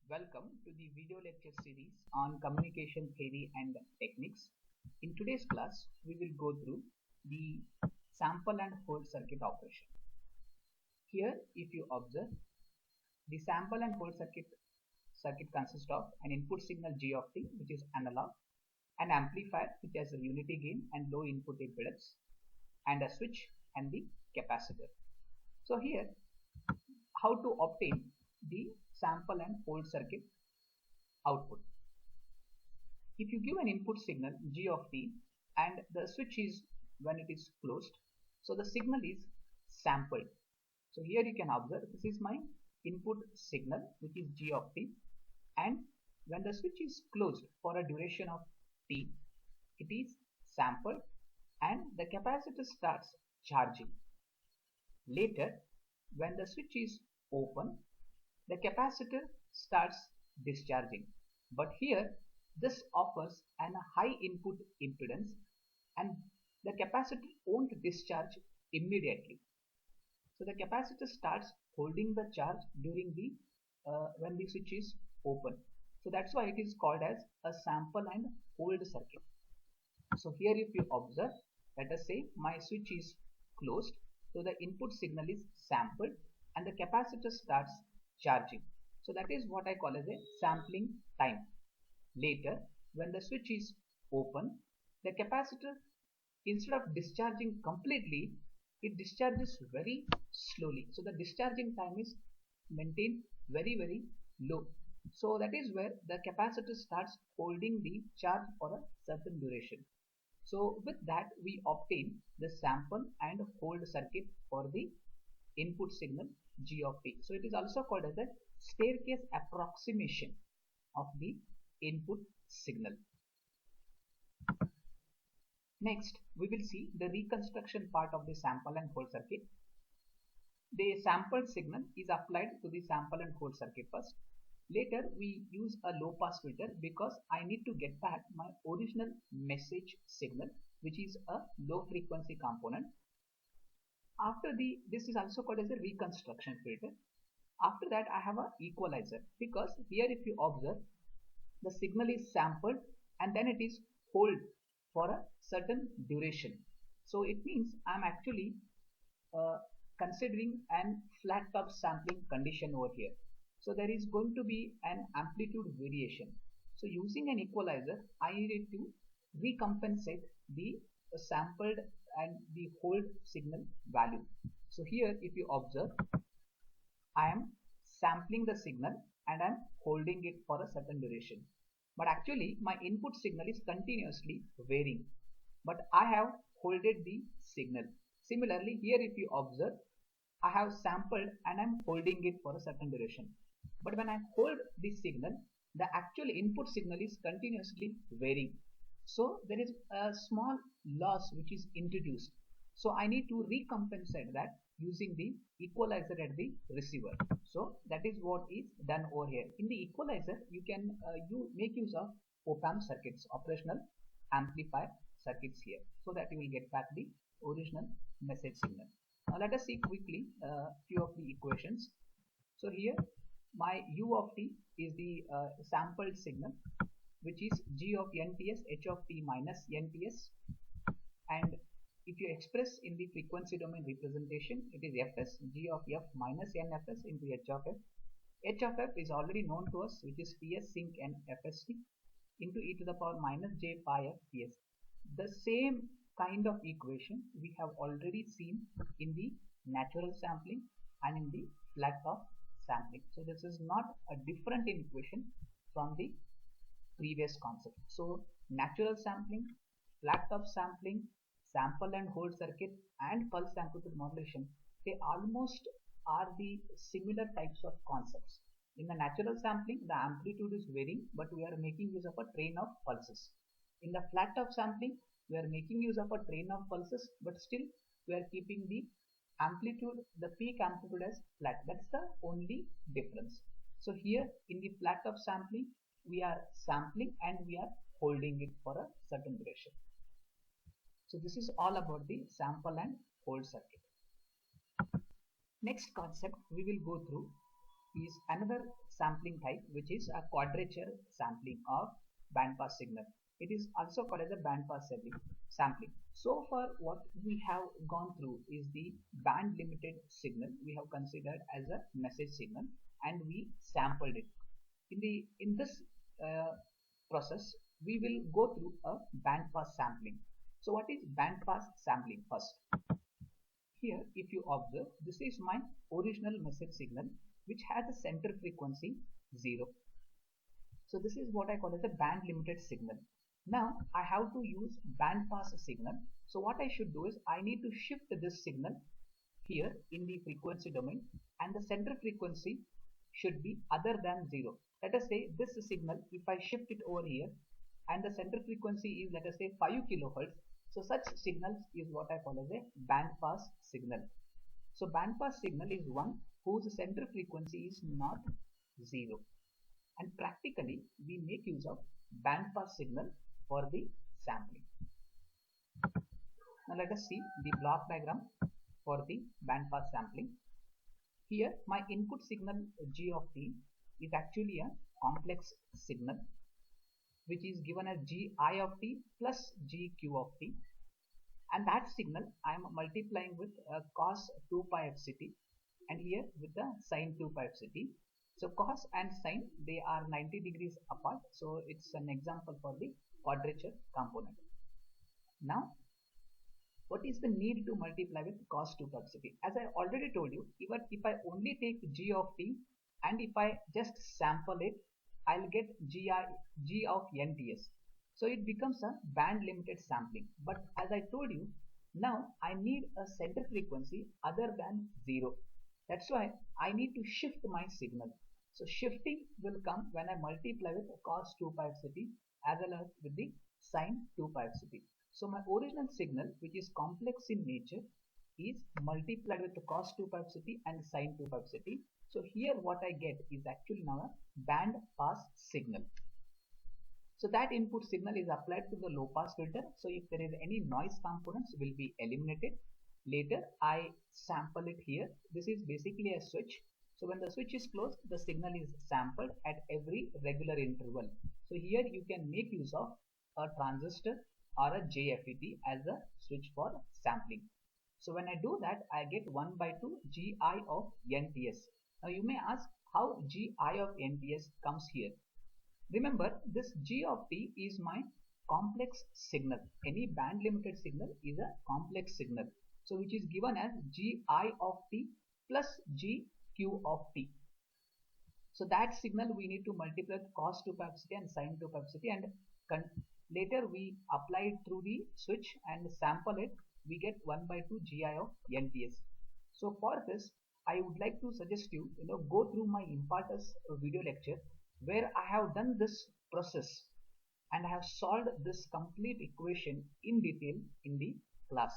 Welcome to the video lecture series on communication theory and techniques. In today's class, we will go through the sample and hold circuit operation. Here, if you observe, the sample and hold circuit consists of an input signal G of t, which is analog, an amplifier which has a unity gain and low input impedance, and a switch and the capacitor. So here, how to obtain the sample and hold circuit output. If you give an input signal G of t and the switch is when it is closed, so the signal is sampled. So here you can observe this is my input signal which is G of t, and when the switch is closed for a duration of t, it is sampled and the capacitor starts charging. Later, when the switch is open, the capacitor starts discharging, but here this offers a high input impedance and the capacitor won't discharge immediately. So the capacitor starts holding the charge during the when the switch is open. So that's why it is called as a sample and hold circuit. So here if you observe, let us say my switch is closed, so the input signal is sampled and the capacitor starts charging. So that is what I call as a sampling time. Later, when the switch is open, the capacitor, instead of discharging completely, it discharges very slowly. So the discharging time is maintained very low. So that is where the capacitor starts holding the charge for a certain duration. So with that we obtain the sample and hold circuit for the input signal G of t. So it is also called as a staircase approximation of the input signal. Next, we will see the reconstruction part of the sample and hold circuit. The sampled signal is applied to the sample and hold circuit first. Later, we use a low pass filter because I need to get back my original message signal, which is a low frequency component. After this is also called as a reconstruction filter. After that I have an equalizer, because here if you observe, the signal is sampled and then it is hold for a certain duration. So it means I am actually considering an flat top sampling condition over here. So there is going to be an amplitude variation. So using an equalizer, I need to recompensate the sampled and the hold signal value. So here if you observe, I am sampling the signal and I am holding it for a certain duration, but actually my input signal is continuously varying, but I have holded the signal. Similarly here if you observe, I have sampled and I am holding it for a certain duration, but when I hold this signal, the actual input signal is continuously varying. So there is a small loss which is introduced. So I need to recompensate that using the equalizer at the receiver. So that is what is done over here. In the equalizer, you can make use of op-amp circuits, operational amplifier circuits here, so that you will get back the original message signal. Now let us see quickly a few of the equations. So here my u of t is the sampled signal, which is G of nts h of t minus nts, and if you express in the frequency domain representation, it is fs, G of f minus nfs into h of f. H of f is already known to us, which is ps sync n fst into e to the power minus j pi f ps. The same kind of equation we have already seen in the natural sampling and in the flat top sampling. So this is not a different equation from the previous concept. So natural sampling, flat top sampling, sample and hold circuit, and pulse amplitude modulation, they almost are the similar types of concepts. In the natural sampling, the amplitude is varying, but we are making use of a train of pulses. In the flat top sampling, we are making use of a train of pulses, but still we are keeping the amplitude, the peak amplitude as flat. That's the only difference. So here in the flat top sampling, we are sampling and we are holding it for a certain duration. So this is all about the sample and hold circuit. Next concept we will go through is another sampling type, which is a quadrature sampling of bandpass signal. It is also called as a bandpass sampling. So far what we have gone through is the band limited signal we have considered as a message signal, and we sampled it. In this process we will go through a bandpass sampling. So what is bandpass sampling first? Here if you observe, this is my original message signal which has a center frequency 0. So this is what I call as a band limited signal. Now I have to use bandpass signal. So what I should do is I need to shift this signal here in the frequency domain, and the center frequency should be other than 0. Let us say this signal, if I shift it over here and the center frequency is, let us say, 5 kilohertz. So such signals is what I call as a bandpass signal. So bandpass signal is one whose center frequency is not 0. And practically we make use of bandpass signal for the sampling. Now let us see the block diagram for the bandpass sampling. Here my input signal g of t is actually a complex signal which is given as gi of t plus gq of t, and that signal I am multiplying with cos 2 pi f ct and here with the sin 2 pi f ct. So cos and sin, they are 90 degrees apart, so it's an example for the quadrature component. Now what is the need to multiply with cos 2 pi f ct? As I already told you, even if I only take g of t and if I just sample it, I'll get g of nts. So it becomes a band limited sampling. But as I told you, now I need a center frequency other than 0. That's why I need to shift my signal. So shifting will come when I multiply with cos 2 pi f ct as well as with the sin 2 pi f ct. So my original signal, which is complex in nature, is multiplied with the cos 2 pi f ct and sin 2 pi f ct. So here what I get is actually now a band pass signal. So that input signal is applied to the low pass filter. So if there is any noise components will be eliminated. Later I sample it here. This is basically a switch. So when the switch is closed, the signal is sampled at every regular interval. So here you can make use of a transistor or a JFET as a switch for sampling. So when I do that, I get 1 by 2 gi of nts. Now you may ask how gi of nts comes here. Remember, this g of t is my complex signal. Any band limited signal is a complex signal. So which is given as gi of t plus gq of t. So that signal we need to multiply with cos 2 pi f ct and sin 2 pi f ct, and later we apply it through the switch and sample it. We get 1 by 2 gi of nts. So for this, I would like to suggest you, go through my Impartus video lecture where I have done this process and I have solved this complete equation in detail in the class.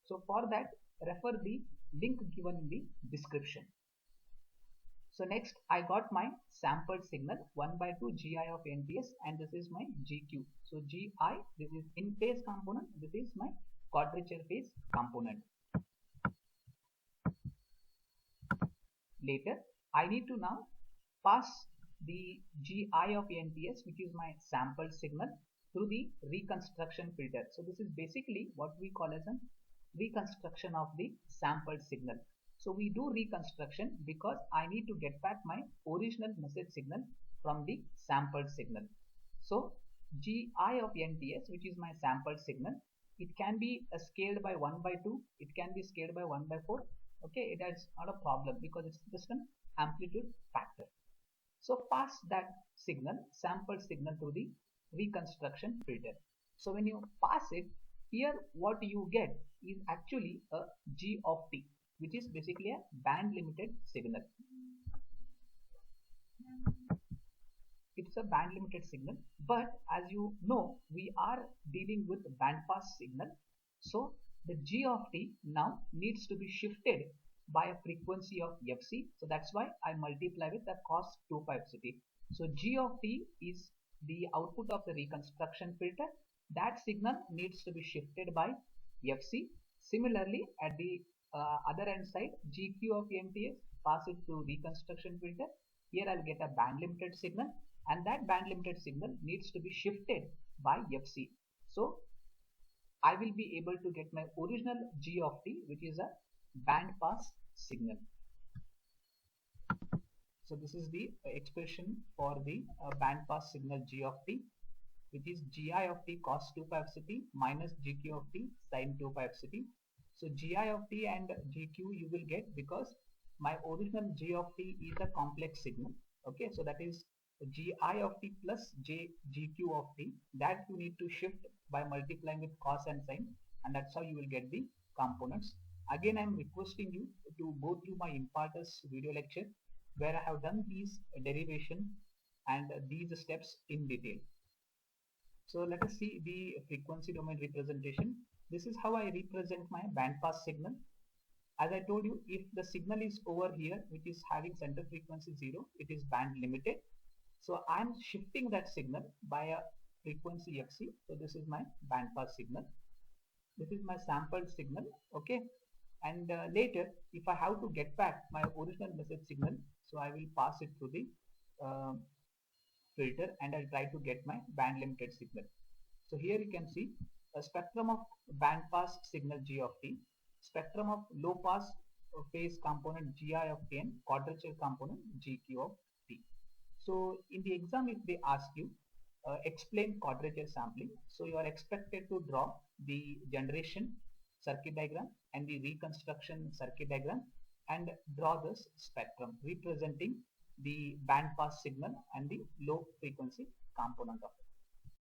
So for that, refer the link given in the description. So next I got my sampled signal 1 by 2 gi of nts, and this is my gq. So gi, this is in phase component, this is my quadrature phase component. Later I need to now pass the gi of nts, which is my sampled signal, through the reconstruction filter. So this is basically what we call as a reconstruction of the sampled signal. So we do reconstruction because I need to get back my original message signal from the sampled signal. So gi of nts, which is my sampled signal, it can be scaled by 1 by 2, it can be scaled by 1 by 4. Okay, it is not a problem because it's just an amplitude factor. So pass that signal, sampled signal, through the reconstruction filter. So when you pass it, here what you get is actually a g of t, which is basically a band limited signal. It's a band limited signal, but as you know, we are dealing with band pass signal. So the g of t now needs to be shifted by a frequency of fc. So that's why I multiply with the cos 2 pi f ct. So g of t is the output of the reconstruction filter. That signal needs to be shifted by fc. Similarly, at the other end side, gq of nts pass it to reconstruction filter. Here I'll get a band limited signal, and that band limited signal needs to be shifted by FC. So I will be able to get my original G of t, which is a band pass signal. So this is the expression for the band pass signal G of t, which is Gi of t cos 2 pi fct minus Gq of t sin 2 pi fct. So Gi of t and Gq you will get because my original G of t is a complex signal. Okay, so that is Gi of t plus Gq of t, that you need to shift by multiplying with cos and sin, and that's how you will get the components. Again, I am requesting you to go through my Impartus video lecture where I have done these derivation and these steps in detail. So let us see the frequency domain representation. This is how I represent my bandpass signal. As I told you, if the signal is over here, which is having center frequency 0, it is band limited. So I am shifting that signal by a frequency fc. So this is my bandpass signal. This is my sampled signal. Okay. And later, if I have to get back my original message signal, so I will pass it to the filter and I'll try to get my band limited signal. So here you can see a spectrum of band pass signal G of t, spectrum of low pass phase component Gi of t, and quadrature component Gq of t. So in the exam, if they ask you explain quadrature sampling, so you are expected to draw the generation circuit diagram and the reconstruction circuit diagram and draw this spectrum representing the band pass signal and the low frequency component of it.